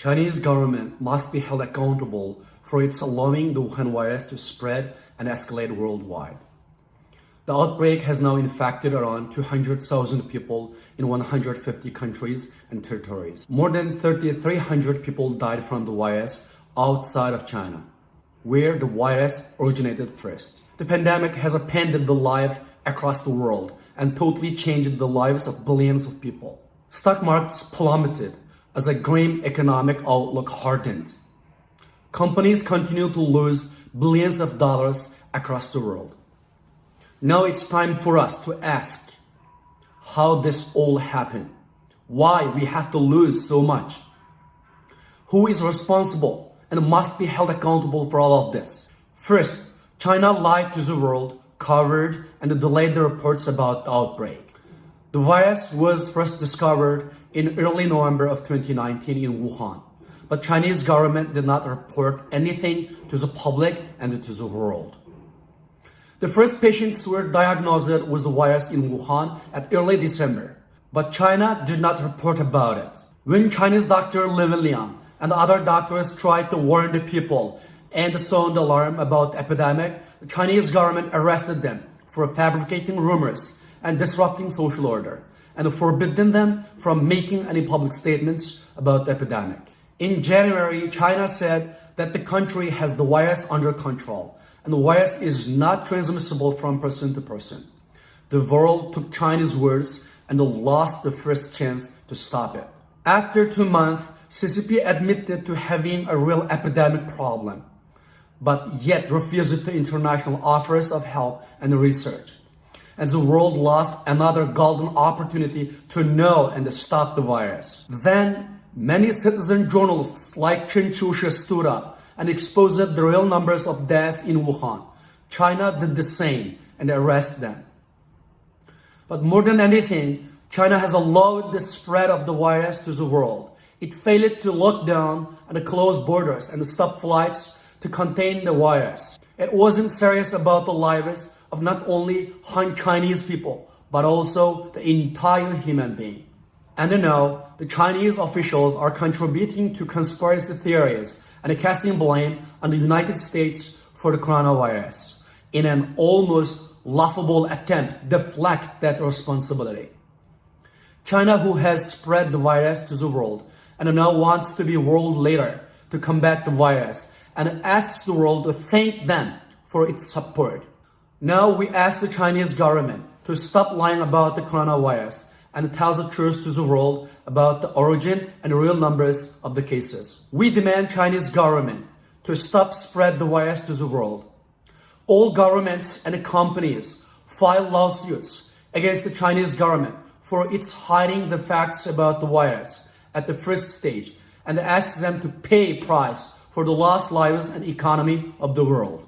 Chinese government must be held accountable for its allowing the Wuhan virus to spread and escalate worldwide. The outbreak has now infected around 200,000 people in 150 countries and territories. More than 3,300 people died from the virus outside of China, where the virus originated first. The pandemic has upended the life across the world and totally changed the lives of billions of people. Stock markets plummeted as a grim economic outlook hardened. Companies continue to lose billions of dollars across the world. Now it's time for us to ask how this all happened, why we have to lose so much, who is responsible and must be held accountable for all of this. First, China lied to the world, covered and delayed the reports about the outbreak. The virus was first discovered in early November of 2019 in Wuhan, but Chinese government did not report anything to the public and to the world. The first patients were diagnosed with the virus in Wuhan at early December, but China did not report about it. When Chinese doctor Li Wenliang and other doctors tried to warn the people and sound the alarm about the epidemic, the Chinese government arrested them for fabricating rumors and disrupting social order, and forbidden them from making any public statements about the epidemic. In January, China said that the country has the virus under control, and the virus is not transmissible from person to person. The world took Chinese words and lost the first chance to stop it. After 2 months, CCP admitted to having a real epidemic problem, but yet refused to international offers of help and research. And the world lost another golden opportunity to know and stop the virus. Then, many citizen journalists like Chen Qiushi stood up and exposed the real numbers of deaths in Wuhan. China did the same and arrested them. But more than anything, China has allowed the spread of the virus to the world. It failed to lock down and close borders and stop flights to contain the virus. It wasn't serious about the lives of not only Han Chinese people, but also the entire human being. And now, the Chinese officials are contributing to conspiracy theories and casting blame on the United States for the coronavirus in an almost laughable attempt to deflect that responsibility. China, who has spread the virus to the world and now wants to be world leader to combat the virus and asks the world to thank them for its support. Now we ask the Chinese government to stop lying about the coronavirus and tell the truth to the world about the origin and real numbers of the cases. We demand Chinese government to stop spread the virus to the world. All governments and companies file lawsuits against the Chinese government for its hiding the facts about the virus at the first stage and asks them to pay price for the lost lives and economy of the world.